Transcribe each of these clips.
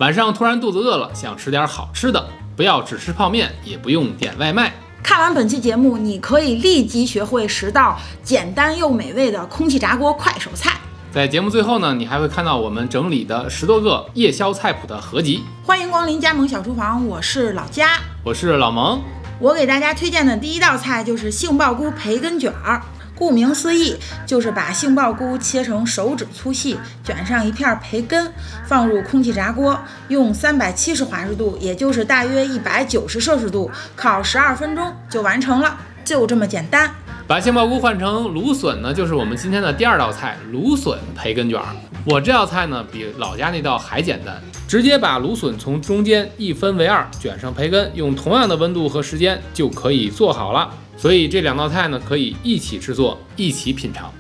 晚上突然肚子饿了，想吃点好吃的，不要只吃泡面，也不用点外卖。看完本期节目，你可以立即学会10道简单又美味的空气炸锅快手菜。在节目最后呢，你还会看到我们整理的10多个夜宵菜谱的合集。欢迎光临加盟小厨房，我是老佳，我是老蒙。我给大家推荐的第一道菜就是杏鲍菇培根卷儿。顾名思义，就是把杏鲍菇切成手指粗细，卷上一片培根，放入空气炸锅，用370华氏度，也就是大约190摄氏度，烤12分钟就完成了，就这么简单。把杏鲍菇换成芦笋呢，就是我们今天的第2道菜——芦笋培根卷儿。我这道菜呢，比老家那道还简单，直接把芦笋从中间一分为2，卷上培根，用同样的温度和时间就可以做好了。所以这2道菜呢，可以一起制作，一起品尝。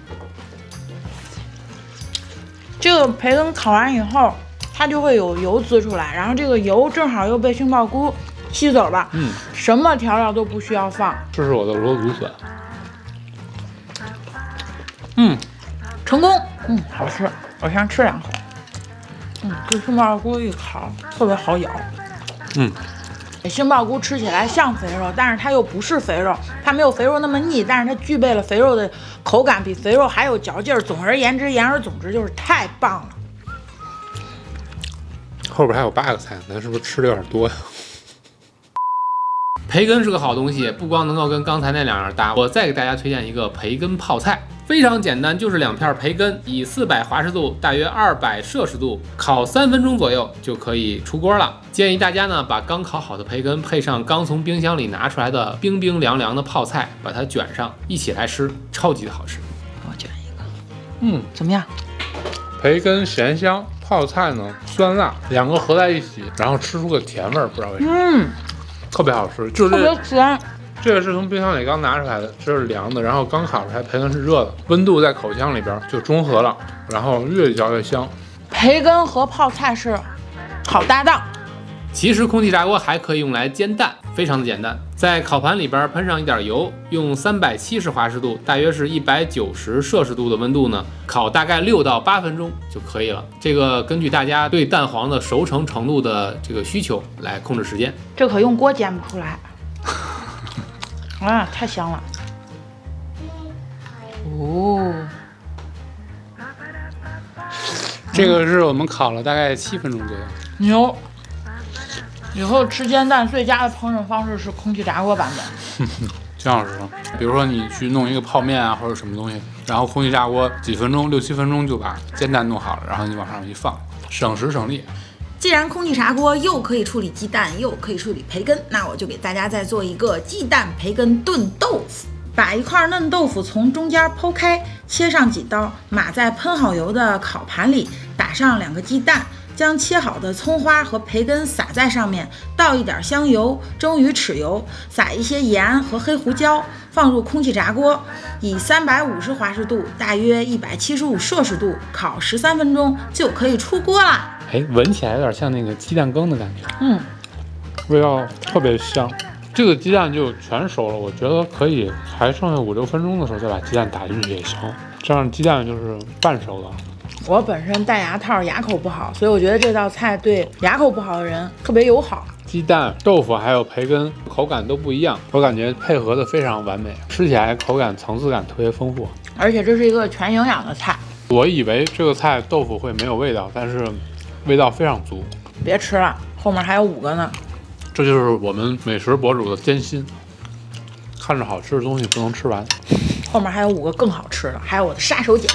这个培根烤完以后，它就会有油滋出来，然后这个油正好又被杏鲍菇吸走了。什么调料都不需要放。这是我的芦笋。成功。好吃。我先吃2口。这杏鲍菇一烤特别好咬。杏鲍菇吃起来像肥肉，但是它又不是肥肉，它没有肥肉那么腻，但是它具备了肥肉的口感，比肥肉还有嚼劲儿。总而言之，言而总之就是太棒了。后边还有8个菜，咱是不是吃的有点多呀？培根是个好东西，不光能够跟刚才那2样搭，我再给大家推荐一个培根泡菜。非常简单，就是2片培根，以400华氏度，大约200摄氏度烤3分钟左右就可以出锅了。建议大家呢，把刚烤好的培根配上刚从冰箱里拿出来的冰冰凉凉的泡菜，把它卷上，一起来吃，超级的好吃。我卷一个。怎么样？培根咸香，泡菜呢酸辣，2个合在一起，然后吃出个甜味儿，不知道为什么。特别好吃，就是特别甜。这个是从冰箱里刚拿出来的，这是凉的，然后刚烤出来，培根是热的，温度在口腔里边就中和了，然后越嚼越香。培根和泡菜是好搭档。其实空气炸锅还可以用来煎蛋，非常的简单，在烤盘里边喷上一点油，用370华氏度，大约是190摄氏度的温度呢，烤大概6到8分钟就可以了。这个根据大家对蛋黄的熟成程度的这个需求来控制时间。这可用锅煎不出来。太香了。这个是我们烤了大概7分钟左右。牛。以后吃煎蛋最佳的烹饪方式是空气炸锅版本。姜老师，比如说你去弄一个泡面啊或者什么东西，然后空气炸锅几分钟6、7分钟就把煎蛋弄好了，然后你往上面一放，省时省力。既然空气炸锅又可以处理鸡蛋，又可以处理培根，那我就给大家再做一个鸡蛋培根炖豆腐。把一块嫩豆腐从中间剖开，切上几刀，码在喷好油的烤盘里，打上2个鸡蛋，将切好的葱花和培根撒在上面，倒一点香油，蒸鱼豉油，撒一些盐和黑胡椒，放入空气炸锅，以350华氏度，大约175摄氏度烤13分钟就可以出锅啦。闻起来有点像那个鸡蛋羹的感觉。味道特别香。这个鸡蛋就全熟了，我觉得可以，还剩下5、6分钟的时候再把鸡蛋打进去也行，这样鸡蛋就是半熟的。我本身戴牙套，牙口不好，所以我觉得这道菜对牙口不好的人特别友好。鸡蛋、豆腐还有培根口感都不一样，我感觉配合的非常完美，吃起来口感层次感特别丰富，而且这是一个全营养的菜。我以为这个菜豆腐会没有味道，但是味道非常足。别吃了，后面还有5个呢。这就是我们美食博主的艰辛，看着好吃的东西不能吃完。后面还有5个更好吃的，还有我的杀手锏。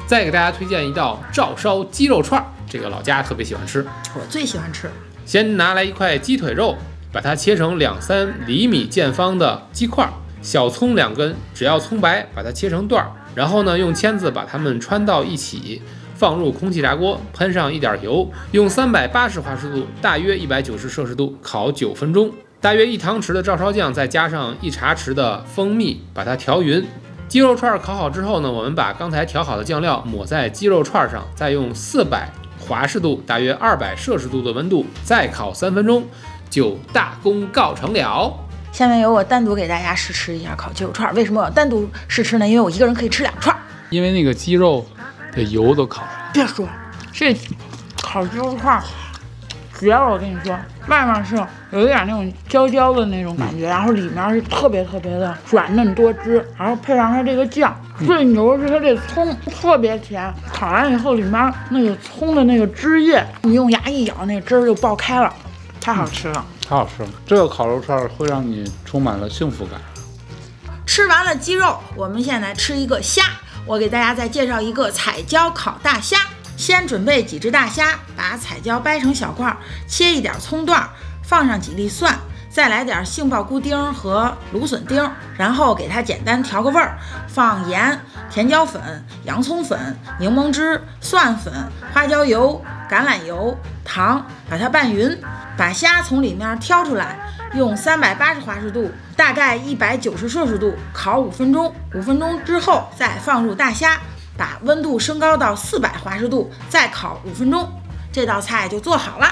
再给大家推荐一道照烧鸡肉串，这个老家特别喜欢吃，我最喜欢吃。先拿来一块鸡腿肉，把它切成2-3厘米见方的鸡块，小葱2根，只要葱白，把它切成段，然后呢用签子把它们穿到一起，放入空气炸锅，喷上一点油，用380华氏度，大约190摄氏度烤9分钟。大约1汤匙的照烧酱，再加上1茶匙的蜂蜜，把它调匀。鸡肉串烤好之后呢，我们把刚才调好的酱料抹在鸡肉串上，再用400华氏度，大约200摄氏度的温度再烤3分钟，就大功告成了。下面由我单独给大家试吃一下烤鸡肉串。为什么我要单独试吃呢？因为我一个人可以吃2串。因为那个鸡肉的油都烤出来。别说，这烤鸡肉块绝了！我跟你说，外面是有一点那种焦焦的那种感觉，然后里面是特别的软嫩多汁，然后配上它这个酱，最牛的是它这葱特别甜，烤完以后里面那个葱的那个汁液，你用牙一咬，那个汁儿就爆开了，太好吃了，太好吃了！这个烤肉串会让你充满了幸福感。吃完了鸡肉，我们现在吃一个虾。我给大家再介绍一个彩椒烤大虾。先准备几只大虾，把彩椒掰成小块，切一点葱段，放上几粒蒜，再来点杏鲍菇丁和芦笋丁，然后给它简单调个味儿，放盐、甜椒粉、洋葱粉、柠檬汁、蒜粉、花椒油、橄榄油、糖，把它拌匀，把虾从里面挑出来，用380华氏度，大概190摄氏度烤5分钟，5分钟之后再放入大虾，把温度升高到400华氏度，再烤5分钟，这道菜就做好了。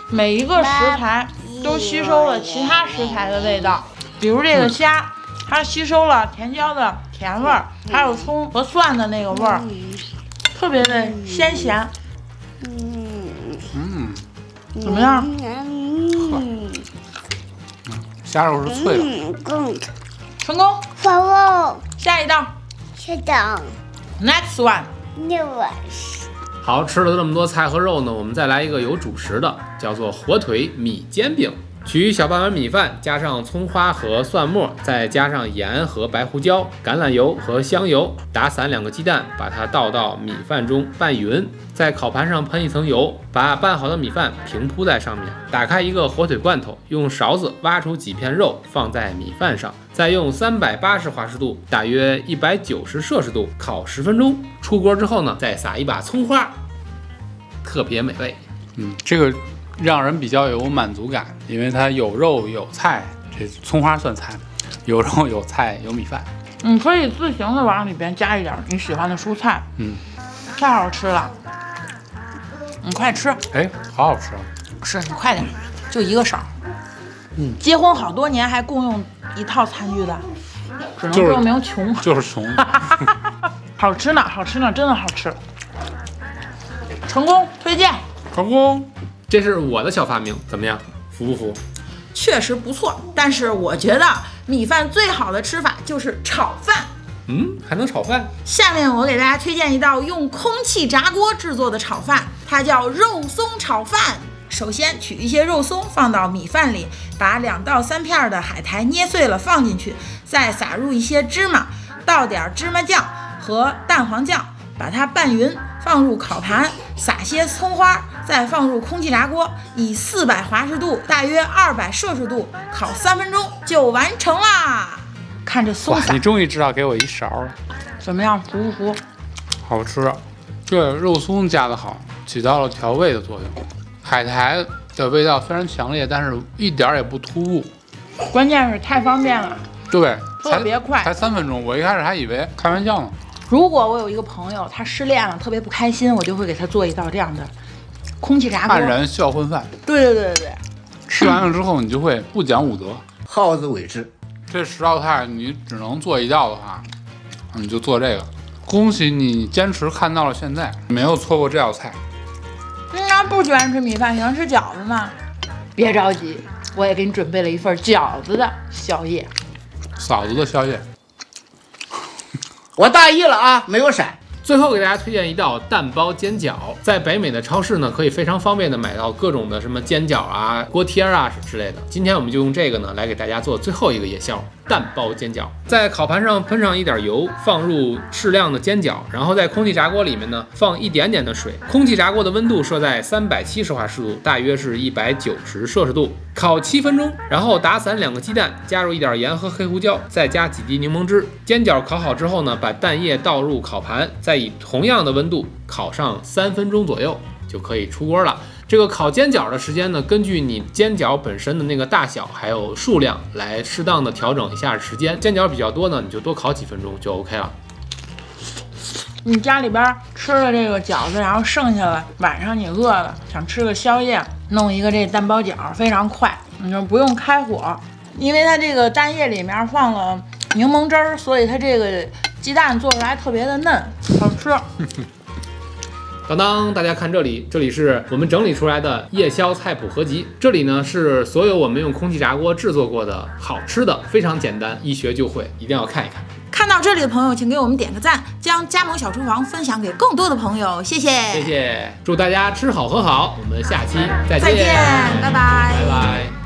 每一个食材都吸收了其他食材的味道，比如这个虾，它吸收了甜椒的甜味儿，还有葱和蒜的那个味儿，特别的鲜咸。怎么样？虾肉是脆的。成功！下一道。Next one。好，吃了这么多菜和肉呢，我们再来一个有主食的，叫做火腿米煎饼。取小半碗米饭，加上葱花和蒜末，再加上盐和白胡椒、橄榄油和香油，打散2个鸡蛋，把它倒到米饭中拌匀，在烤盘上喷一层油，把拌好的米饭平铺在上面。打开一个火腿罐头，用勺子挖出几片肉放在米饭上，再用380华氏度，大约190摄氏度烤10分钟。出锅之后呢，再撒一把葱花，特别美味。这个让人比较有满足感，因为它有肉有菜，这葱花算菜，有肉有菜有米饭。你可以自行的往里边加一点你喜欢的蔬菜，太好吃了。你快吃，哎，好好吃啊！是你快点，就一个勺。结婚好多年还共用一套餐具的，只能证明穷，就是穷。好吃呢，真的好吃。成功推荐，成功。这是我的小发明，怎么样？服不服？确实不错，但是我觉得米饭最好的吃法就是炒饭。还能炒饭？下面我给大家推荐一道用空气炸锅制作的炒饭，它叫肉松炒饭。首先取一些肉松放到米饭里，把2到3片的海苔捏碎了放进去，再撒入一些芝麻，倒点芝麻酱和蛋黄酱，把它拌匀，放入烤盘，撒些葱花，再放入空气炸锅，以400华氏度，大约200摄氏度烤3分钟就完成啦。看这松散，你终于知道给我一勺了，怎么样？服不服？好吃。这肉松加的好，起到了调味的作用。海苔的味道虽然强烈，但是一点也不突兀。关键是太方便了，对，特别快，才3分钟。我一开始还以为开玩笑呢。如果我有一个朋友，他失恋了，特别不开心，我就会给他做一道这样的空气炸锅。黯然销魂饭。对，吃完了之后，你就会不讲武德，好自为之。这10道菜你只能做1道的话，你就做这个。恭喜你坚持看到了现在，没有错过这道菜。那不喜欢吃米饭，喜欢吃饺子呢？别着急，我也给你准备了一份饺子的宵夜。嫂子的宵夜。我大意了啊，没有闪。最后给大家推荐一道蛋包煎饺，在北美的超市呢，可以非常方便的买到各种的什么煎饺啊、锅贴啊之类的。今天我们就用这个呢来给大家做最后一个夜宵——蛋包煎饺。在烤盘上喷上一点油，放入适量的煎饺，然后在空气炸锅里面呢放一点点的水，空气炸锅的温度设在370华氏度，大约是190摄氏度，烤7分钟。然后打散2个鸡蛋，加入一点盐和黑胡椒，再加几滴柠檬汁。煎饺烤好之后呢，把蛋液倒入烤盘，再以同样的温度烤上3分钟左右，就可以出锅了。这个烤煎饺的时间呢，根据你煎饺本身的那个大小还有数量来适当的调整一下时间。煎饺比较多呢，你就多烤几分钟就 OK 了。你家里边吃了这个饺子，然后剩下了，晚上你饿了想吃个宵夜，弄一个这蛋包饺非常快，你就不用开火，因为它这个蛋液里面放了柠檬汁儿，所以它这个鸡蛋做出来特别的嫩，好吃。当当，大家看这里，这里是我们整理出来的夜宵菜谱合集。这里呢是所有我们用空气炸锅制作过的好吃的，非常简单，一学就会，一定要看一看。看到这里的朋友，请给我们点个赞，将加盟小厨房分享给更多的朋友，谢谢，谢谢，祝大家吃好喝好，我们下期再见，拜拜，拜拜。